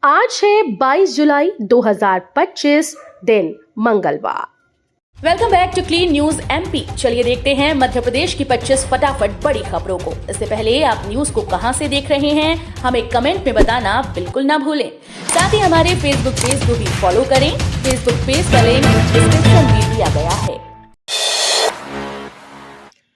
आज है 22 जुलाई 2025 दिन मंगलवार। Welcome back to clean news MP. चलिए देखते हैं मध्य प्रदेश की 25 फटाफट बड़ी खबरों को। इससे पहले आप न्यूज को कहां से देख रहे हैं हमें कमेंट में बताना बिल्कुल ना भूलें। साथ ही हमारे फेसबुक पेज को भी फॉलो करें। फेसबुक पेज का लिंक डिस्क्रिप्शन में दिया गया है।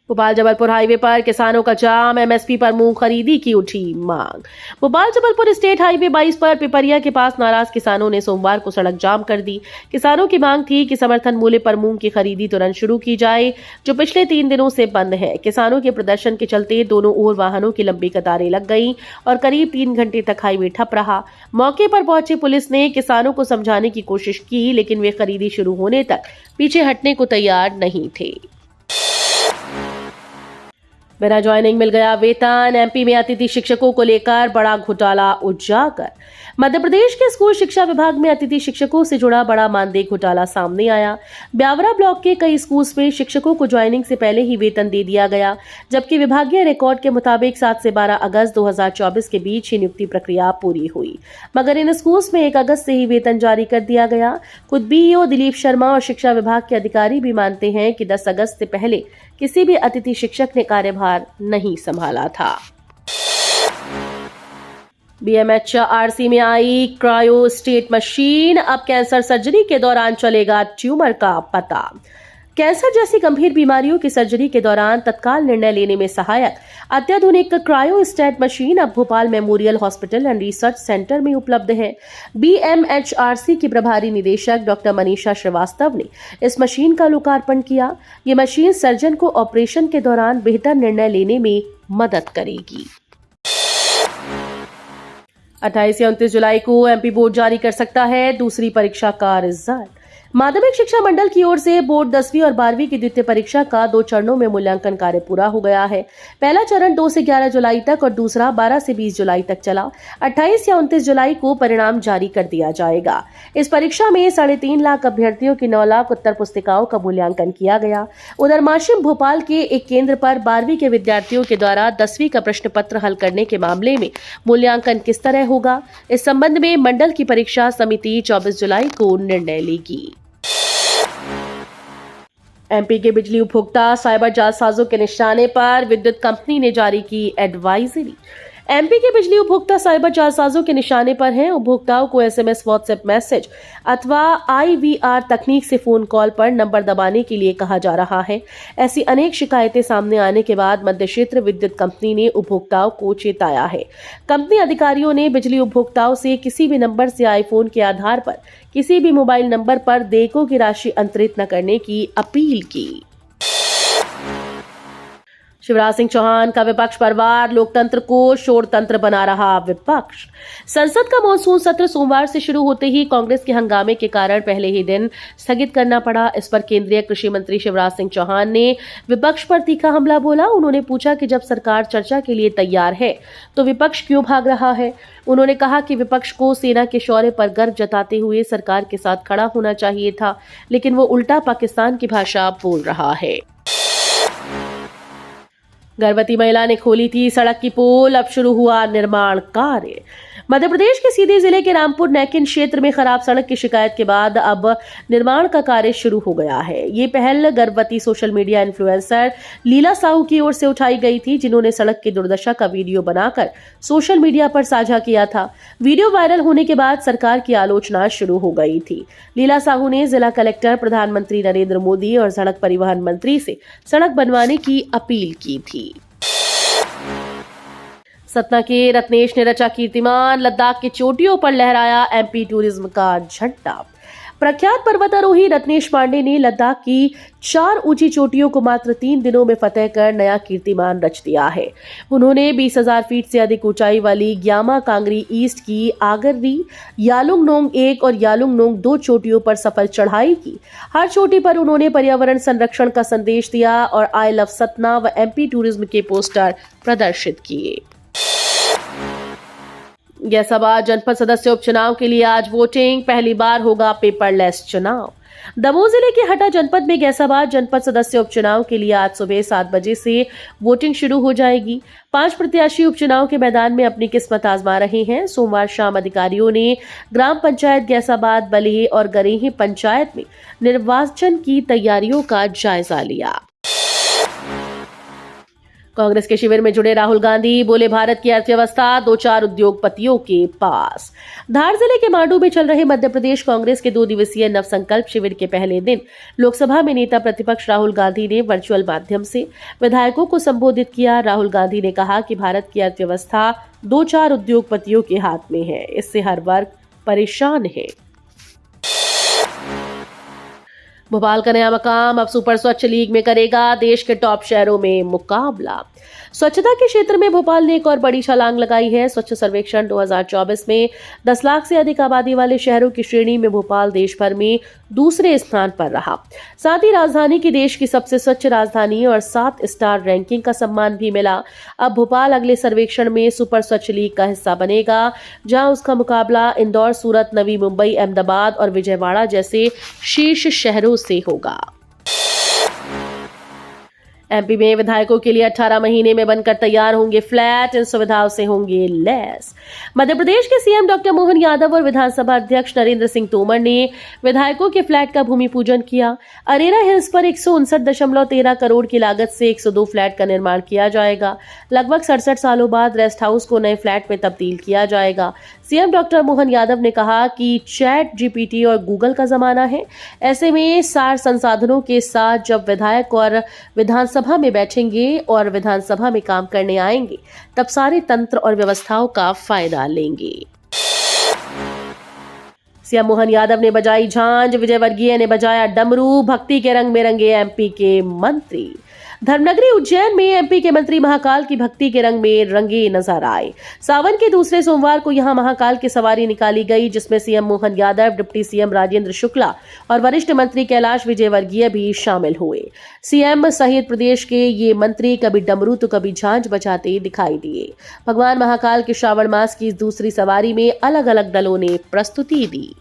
भोपाल जबलपुर हाईवे पर किसानों का जाम, एमएसपी पर मूंग खरीदी की उठी मांग। भोपाल जबलपुर स्टेट हाईवे 22 पर पिपरिया के पास नाराज किसानों ने सोमवार को सड़क जाम कर दी। किसानों की मांग थी कि समर्थन मूल्य पर मूंग की खरीदी तुरंत शुरू की जाए, जो पिछले 3 दिनों से बंद है। किसानों के प्रदर्शन के चलते दोनों ओर वाहनों की लंबी कतारें लग गईं और करीब 3 घंटे तक हाईवे ठप रहा। मौके पर पहुंची पुलिस ने किसानों को समझाने की कोशिश की, लेकिन वे खरीदी शुरू होने तक पीछे हटने को तैयार नहीं थे। बिना ज्वाइनिंग मिल गया वेतन, एमपी में अतिथि शिक्षकों को लेकर बड़ा घोटाला उजागर। मध्य प्रदेश के स्कूल शिक्षा विभाग में अतिथि शिक्षकों से जुड़ा बड़ा मानदेय घोटाला सामने आया। ब्यावरा ब्लॉक के कई स्कूल्स में शिक्षकों को ज्वाइनिंग से पहले ही वेतन दे दिया गया, जबकि विभागीय रिकॉर्ड के मुताबिक 7 से 12 अगस्त 2024 के बीच ही नियुक्ति प्रक्रिया पूरी हुई, मगर इन स्कूल्स में 1 अगस्त से ही वेतन जारी कर दिया गया। खुद बीईओ दिलीप शर्मा और शिक्षा विभाग के अधिकारी भी मानते हैं कि 10 अगस्त से पहले किसी भी अतिथि शिक्षक ने कार्यभार नहीं संभाला था। बीएमएचआरसी में आई क्रायोस्टेट मशीन, अब कैंसर सर्जरी के दौरान चलेगा ट्यूमर का पता। कैंसर जैसी गंभीर बीमारियों की सर्जरी के दौरान तत्काल निर्णय लेने में सहायक अत्याधुनिक क्रायोस्टेट मशीन अब Bhopal memorial hospital and research centre में उपलब्ध है। बीएमएचआरसी की प्रभारी निदेशक डॉक्टर मनीषा श्रीवास्तव ने इस मशीन का लोकार्पण किया। ये मशीन सर्जन को ऑपरेशन के दौरान बेहतर निर्णय लेने में मदद करेगी। 28 या 29 जुलाई को एमपी बोर्ड जारी कर सकता है दूसरी परीक्षा का रिजल्ट। माध्यमिक शिक्षा मंडल की ओर से बोर्ड 10वीं और 12वीं की द्वितीय परीक्षा का 2 चरणों में मूल्यांकन कार्य पूरा हो गया है। पहला चरण 2 से 11 जुलाई तक और दूसरा 12 से 20 जुलाई तक चला। 28 या 29 जुलाई को परिणाम जारी कर दिया जाएगा। इस परीक्षा में 3.5 लाख अभ्यर्थियों की 9 लाख उत्तर पुस्तिकाओं का मूल्यांकन किया गया। उधर माशिम भोपाल के एक केंद्र पर 12वीं के विद्यार्थियों के द्वारा 10वीं का प्रश्न पत्र हल करने के मामले में मूल्यांकन किस तरह होगा, इस संबंध में मंडल की परीक्षा समिति 24 जुलाई को निर्णय लेगी। एमपी के बिजली उपभोक्ता साइबर जालसाजों के निशाने पर, विद्युत कंपनी ने जारी की एडवाइजरी। एमपी के बिजली उपभोक्ता साइबर जालसाजों के निशाने पर हैं। उपभोक्ताओं को एसएमएस, व्हाट्सएप मैसेज अथवा आईवीआर तकनीक से फोन कॉल पर नंबर दबाने के लिए कहा जा रहा है। ऐसी अनेक शिकायतें सामने आने के बाद मध्य क्षेत्र विद्युत कंपनी ने उपभोक्ताओं को चेताया है। कंपनी अधिकारियों ने बिजली उपभोक्ताओं से किसी भी नंबर से आईफोन के आधार पर किसी भी मोबाइल नंबर पर देयकों की राशि अंतरित न करने की अपील की। शिवराज सिंह चौहान का विपक्ष पर वार, लोकतंत्र को शोरतंत्र बना रहा विपक्ष। संसद का मॉनसून सत्र सोमवार से शुरू होते ही कांग्रेस के हंगामे के कारण पहले ही दिन स्थगित करना पड़ा। इस पर केंद्रीय कृषि मंत्री शिवराज सिंह चौहान ने विपक्ष पर तीखा हमला बोला। उन्होंने पूछा कि जब सरकार चर्चा के लिए तैयार है तो विपक्ष क्यों भाग रहा है। उन्होंने कहा कि विपक्ष को सेना के शौर्य पर गर्व जताते हुए सरकार के साथ खड़ा होना चाहिए था, लेकिन वो उल्टा पाकिस्तान की भाषा बोल रहा है। गर्भवती महिला ने खोली थी सड़क की पोल, अब शुरू हुआ निर्माण कार्य। मध्य प्रदेश के सीधी जिले के रामपुर नैकिन क्षेत्र में खराब सड़क की शिकायत के बाद अब निर्माण का कार्य शुरू हो गया है। ये पहल गर्भवती सोशल मीडिया इन्फ्लुएंसर लीला साहू की ओर से उठाई गई थी, जिन्होंने सड़क की दुर्दशा का वीडियो बनाकर सोशल मीडिया पर साझा किया था। वीडियो वायरल होने के बाद सरकार की आलोचना शुरू हो गई थी। लीला साहू ने जिला कलेक्टर, प्रधानमंत्री नरेंद्र मोदी और सड़क परिवहन मंत्री से सड़क बनवाने की अपील की थी। सतना के रत्नेश ने रचा कीर्तिमान, लद्दाख की चोटियों पर लहराया एमपी टूरिज्म का झंडा। प्रख्यात पर्वतारोही रत्नेश पांडे ने लद्दाख की 4 ऊंची चोटियों को मात्र 3 दिनों में फतेह कर नया कीर्तिमान रच दिया है। उन्होंने 20,000 फीट से अधिक ऊंचाई वाली ग्यामा कांगरी ईस्ट की आगर्री, यालुंग नोंग 1 और यालुंग नोंग 2 चोटियों पर सफल चढ़ाई की। हर चोटी पर उन्होंने पर्यावरण संरक्षण का संदेश दिया और आई लव सतना व एमपी टूरिज्म के पोस्टर प्रदर्शित किए। गैसाबाद जनपद सदस्य उपचुनाव के लिए आज वोटिंग, पहली बार होगा पेपरलेस चुनाव। दमोह जिले के हटा जनपद में गैसाबाद जनपद सदस्य उपचुनाव के लिए आज सुबह 7 बजे से वोटिंग शुरू हो जाएगी। 5 प्रत्याशी उपचुनाव के मैदान में अपनी किस्मत आजमा रहे हैं। सोमवार शाम अधिकारियों ने ग्राम पंचायत गैसाबाद, बलेह और गरेही पंचायत में निर्वाचन की तैयारियों का जायजा लिया। कांग्रेस के शिविर में जुड़े राहुल गांधी बोले, भारत की अर्थव्यवस्था 2-4 उद्योगपतियों के पास। धार जिले के मांडू में चल रहे मध्य प्रदेश कांग्रेस के 2 दिवसीय नवसंकल्प शिविर के पहले दिन लोकसभा में नेता प्रतिपक्ष राहुल गांधी ने वर्चुअल माध्यम से विधायकों को संबोधित किया। राहुल गांधी ने कहा कि भारत की अर्थव्यवस्था 2-4 उद्योगपतियों के हाथ में है, इससे हर वर्ग परेशान है। भोपाल का नया मकाम अब सुपर स्वच्छ लीग में करेगा देश के टॉप शहरों में मुकाबला। स्वच्छता के क्षेत्र में भोपाल ने एक और बड़ी छलांग लगाई है। स्वच्छ सर्वेक्षण 2024 में 10 लाख से अधिक आबादी वाले शहरों की श्रेणी में भोपाल देश भर में दूसरे स्थान पर रहा। साथ ही राजधानी की देश की सबसे स्वच्छ राजधानी और 7 स्टार रैंकिंग का सम्मान भी मिला। अब भोपाल अगले सर्वेक्षण में सुपर स्वच्छ लीग का हिस्सा बनेगा, जहां उसका मुकाबला इंदौर, सूरत, नवी मुंबई, अहमदाबाद और विजयवाड़ा जैसे शीर्ष शहरों से होगा। एमपी में विधायकों के लिए 18 महीने में बनकर तैयार होंगे फ्लैट, इन सुविधाओं से होंगे लैस। मध्य प्रदेश के सीएम डॉक्टर मोहन यादव और विधानसभा अध्यक्ष नरेंद्र सिंह तोमर ने विधायकों के फ्लैट का भूमि पूजन किया। अरेरा हिल्स पर 159.13 करोड़ की लागत से 102 फ्लैट का निर्माण किया जाएगा। लगभग 67 सालों बाद रेस्ट हाउस को नए फ्लैट में तब्दील किया जाएगा। सीएम डॉक्टर मोहन यादव ने कहा कि चैट जीपीटी और गूगल का जमाना है, ऐसे में सार संसाधनों के साथ जब विधायक और विधानसभा में बैठेंगे और विधानसभा में काम करने आएंगे, तब सारे तंत्र और व्यवस्थाओं का फायदा लेंगे। सीएम मोहन यादव ने बजाई झांझ, विजयवर्गीय ने बजाया डमरू, भक्ति के रंग में रंगे एमपी के मंत्री। धर्मनगरी उज्जैन में एमपी के मंत्री महाकाल की भक्ति के रंग में रंगे नजर आए। सावन के दूसरे सोमवार को यहां महाकाल की सवारी निकाली गई, जिसमें CM Mohan Yadav, deputy CM Rajendra Shukla और वरिष्ठ मंत्री कैलाश विजयवर्गीय भी शामिल हुए। सीएम सहित प्रदेश के ये मंत्री कभी डमरू तो कभी झांझ बजाते दिखाई दिए। भगवान महाकाल के श्रावण मास की इस दूसरी सवारी में अलग अलग दलों ने प्रस्तुति दी।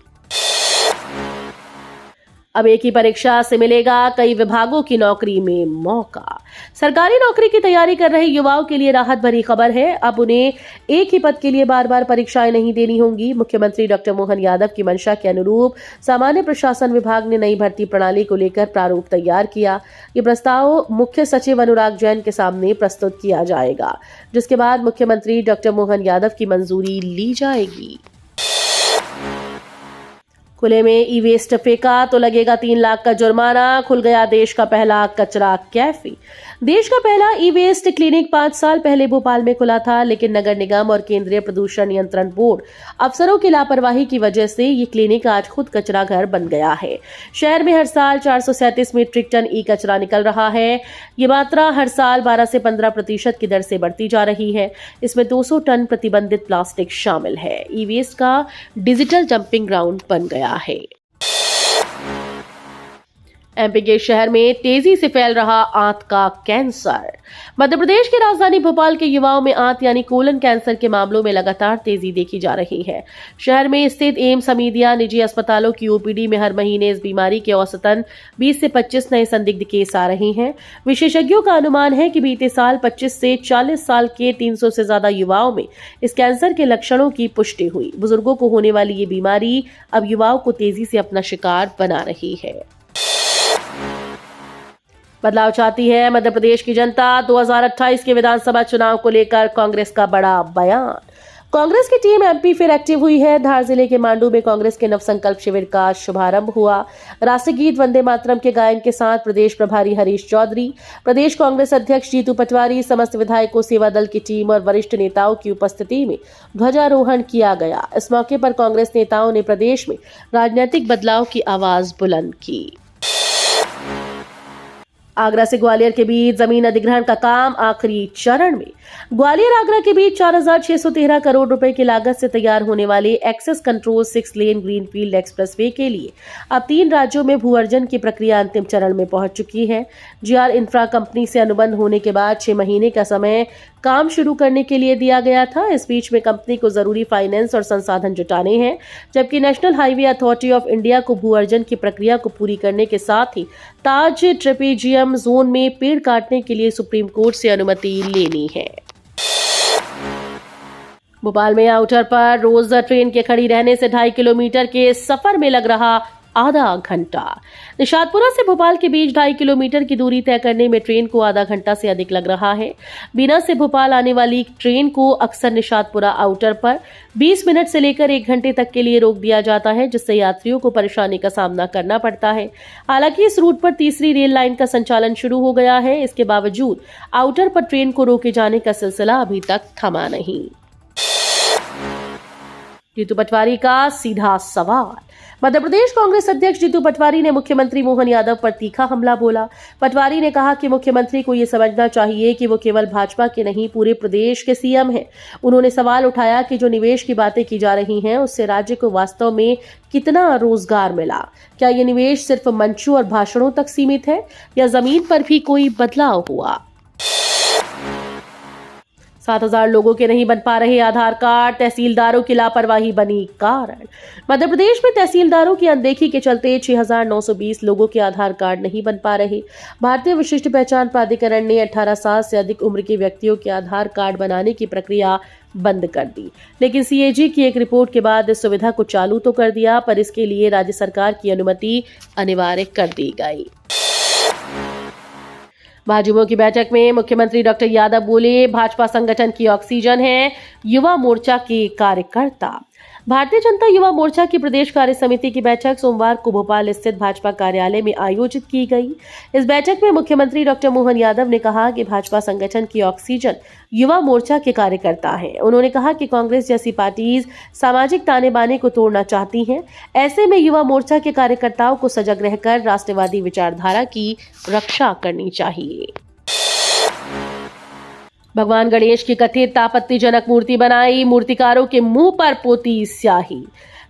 अब एक ही परीक्षा से मिलेगा कई विभागों की नौकरी में मौका। सरकारी नौकरी की तैयारी कर रहे युवाओं के लिए राहत भरी खबर है। अब उन्हें एक ही पद के लिए बार बार परीक्षाएं नहीं देनी होंगी। मुख्यमंत्री डॉक्टर मोहन यादव की मंशा के अनुरूप सामान्य प्रशासन विभाग ने नई भर्ती प्रणाली को लेकर प्रारूप तैयार किया। ये प्रस्ताव मुख्य सचिव अनुराग जैन के सामने प्रस्तुत किया जाएगा, जिसके बाद मुख्यमंत्री डॉक्टर मोहन यादव की मंजूरी ली जाएगी। खुले में ई वेस्ट फेंका तो लगेगा 3 लाख का जुर्माना। खुल गया देश का पहला कचरा कैफे। देश का पहला ई वेस्ट क्लिनिक 5 साल पहले भोपाल में खुला था, लेकिन नगर निगम और केंद्रीय प्रदूषण नियंत्रण बोर्ड अफसरों की लापरवाही की वजह से ये क्लिनिक आज खुद कचरा घर बन गया है। शहर में हर साल 437 मीट्रिक टन ई कचरा निकल रहा है। ये मात्रा हर साल 12 से 15% की दर से बढ़ती जा रही है। इसमें 200 टन प्रतिबंधित प्लास्टिक शामिल है। ई वेस्ट का डिजिटल डंपिंग ग्राउंड बन गया है। एमपी के शहर में तेजी से फैल रहा आंत का कैंसर। मध्य प्रदेश की राजधानी भोपाल के युवाओं में आंत यानी कोलन कैंसर के मामलों में लगातार तेजी देखी जा रही है। शहर में स्थित एम्स, हमीदिया, निजी अस्पतालों की ओपीडी में हर महीने इस बीमारी के औसतन 20 से 25 नए संदिग्ध केस आ रहे हैं। विशेषज्ञों का अनुमान है कि बीते साल 25 से 40 साल के 300 से ज्यादा युवाओं में इस कैंसर के लक्षणों की पुष्टि हुई। बुजुर्गों को होने वाली ये बीमारी अब युवाओं को तेजी से अपना शिकार बना रही है। बदलाव चाहती है मध्य प्रदेश की जनता। 2028 के विधानसभा चुनाव को लेकर कांग्रेस का बड़ा बयान। कांग्रेस की टीम एमपी फिर एक्टिव हुई है। धार जिले के मांडू में कांग्रेस के नवसंकल्प शिविर का शुभारंभ हुआ। राष्ट्रीय गीत वंदे मातरम के गायन के साथ प्रदेश प्रभारी हरीश चौधरी, प्रदेश कांग्रेस अध्यक्ष जीतू पटवारी, समस्त विधायकों, सेवा दल की टीम और वरिष्ठ नेताओं की उपस्थिति में ध्वजारोहण किया गया। इस मौके पर कांग्रेस नेताओं ने प्रदेश में राजनीतिक बदलाव की आवाज बुलंद की। आगरा से ग्वालियर के बीच जमीन अधिग्रहण का काम आखिरी चरण में। ग्वालियर आगरा के बीच 4,613 करोड़ रुपए की लागत से तैयार होने वाले access control 6 lane greenfield expressway के लिए अब 3 राज्यों में भू अर्जन की प्रक्रिया अंतिम चरण में पहुंच चुकी है। जीआर इंफ्रा कंपनी से अनुबंध होने के बाद 6 महीने का समय काम शुरू करने के लिए दिया गया था। इस बीच में कंपनी को जरूरी फाइनेंस और संसाधन जुटाने हैं, जबकि national highway authority of India को भू अर्जन की प्रक्रिया को पूरी करने के साथ ही ताज ट्रेपेजियम जोन में पेड़ काटने के लिए सुप्रीम कोर्ट से अनुमति लेनी है। भोपाल में आउटर पर रोज ट्रेन के खड़ी रहने से 2.5 किलोमीटर के सफर में लग रहा आधा घंटा। निशातपुरा से भोपाल के बीच 2.5 किलोमीटर की दूरी तय करने में ट्रेन को आधा घंटा से अधिक लग रहा है। बीना से भोपाल आने वाली ट्रेन को अक्सर निशातपुरा आउटर पर 20 मिनट से लेकर 1 घंटे तक के लिए रोक दिया जाता है, जिससे यात्रियों को परेशानी का सामना करना पड़ता है। हालांकि इस रूट पर तीसरी रेल लाइन का संचालन शुरू हो गया है। इसके बावजूद आउटर पर ट्रेन को रोके जाने का सिलसिला अभी तक थमा नहीं। जीतू पटवारी का सीधा सवाल। मध्य प्रदेश कांग्रेस अध्यक्ष जीतू पटवारी ने मुख्यमंत्री मोहन यादव पर तीखा हमला बोला। पटवारी ने कहा कि मुख्यमंत्री को यह समझना चाहिए कि वो केवल भाजपा के नहीं, पूरे प्रदेश के सीएम हैं। उन्होंने सवाल उठाया कि जो निवेश की बातें की जा रही हैं, उससे राज्य को वास्तव में कितना रोजगार मिला? क्या ये निवेश सिर्फ मंचों और भाषणों तक सीमित है या जमीन पर भी कोई बदलाव हुआ? 7,000 लोगों के नहीं बन पा रहे आधार कार्ड, तहसीलदारों की लापरवाही बनी कारण। मध्य प्रदेश में तहसीलदारों की अनदेखी के चलते 6,920 लोगों के आधार कार्ड नहीं बन पा रहे। भारतीय विशिष्ट पहचान प्राधिकरण ने 18 साल से अधिक उम्र के व्यक्तियों के आधार कार्ड बनाने की प्रक्रिया बंद कर दी, लेकिन सीएजी की एक रिपोर्ट के बाद इस सुविधा को चालू तो कर दिया, पर इसके लिए राज्य सरकार की अनुमति अनिवार्य कर दी गई। भाजपा की बैठक में मुख्यमंत्री डॉक्टर यादव बोले, भाजपा संगठन की ऑक्सीजन है युवा मोर्चा के कार्यकर्ता। भारतीय जनता युवा मोर्चा की प्रदेश कार्य समिति की बैठक सोमवार को भोपाल स्थित भाजपा कार्यालय में आयोजित की गई। इस बैठक में मुख्यमंत्री डॉक्टर मोहन यादव ने कहा कि भाजपा संगठन की ऑक्सीजन युवा मोर्चा के कार्यकर्ता हैं। उन्होंने कहा कि कांग्रेस जैसी पार्टीज सामाजिक ताने बाने को तोड़ना चाहती हैं। ऐसे में युवा मोर्चा के कार्यकर्ताओं को सजग रहकर राष्ट्रवादी विचारधारा की रक्षा करनी चाहिए। भगवान गणेश की कथित आपत्तिजनक मूर्ति बनाई, मूर्तिकारों के मुंह पर पोती स्याही।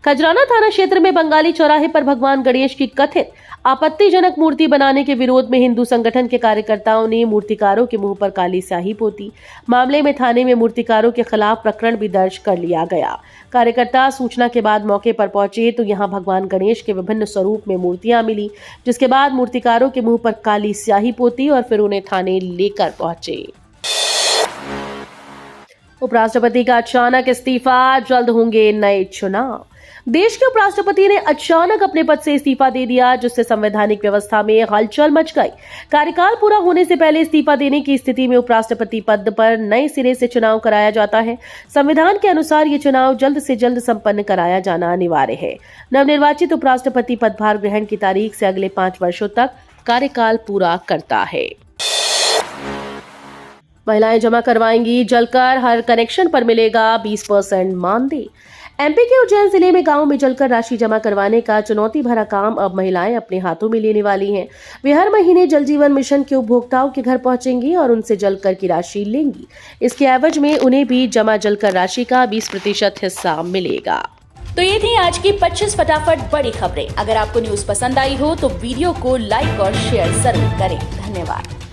खजराना थाना क्षेत्र में बंगाली चौराहे पर भगवान गणेश की कथित आपत्तिजनक मूर्ति बनाने के विरोध में हिंदू संगठन के कार्यकर्ताओं ने मूर्तिकारों के मुंह पर काली स्याही पोती। मामले में थाने में मूर्तिकारों के खिलाफ प्रकरण भी दर्ज कर लिया गया। कार्यकर्ता सूचना के बाद मौके पर पहुंचे तो यहां भगवान गणेश के विभिन्न स्वरूप में मूर्तियां मिली, जिसके बाद मूर्तिकारों के मुंह पर काली स्याही पोती और फिर उन्हें थाने लेकर पहुंचे। उपराष्ट्रपति का अचानक इस्तीफा, जल्द होंगे नए चुनाव। देश के उपराष्ट्रपति ने अचानक अपने पद से इस्तीफा दे दिया, जिससे संवैधानिक व्यवस्था में हलचल मच गई। कार्यकाल पूरा होने से पहले इस्तीफा देने की स्थिति में उपराष्ट्रपति पद पर नए सिरे से चुनाव कराया जाता है। संविधान के अनुसार ये चुनाव जल्द से जल्द संपन्न कराया जाना अनिवार्य है। नवनिर्वाचित उपराष्ट्रपति पदभार ग्रहण की तारीख से अगले 5 वर्षों तक कार्यकाल पूरा करता है। महिलाएं जमा करवाएंगी जलकर, हर कनेक्शन पर मिलेगा 20% मानदेय। एमपी के उज्जैन जिले में गांव में जलकर राशि जमा करवाने का चुनौती भरा काम अब महिलाएं अपने हाथों में लेने वाली हैं। वे हर महीने जल जीवन मिशन के उपभोक्ताओं के घर पहुंचेंगी और उनसे जलकर की राशि लेंगी। इसके एवज में उन्हें भी जमा जलकर राशि का 20% हिस्सा मिलेगा। तो ये थी आज की 25 फटाफट बड़ी खबरें। अगर आपको न्यूज पसंद आई हो तो वीडियो को लाइक और शेयर जरूर करें। धन्यवाद।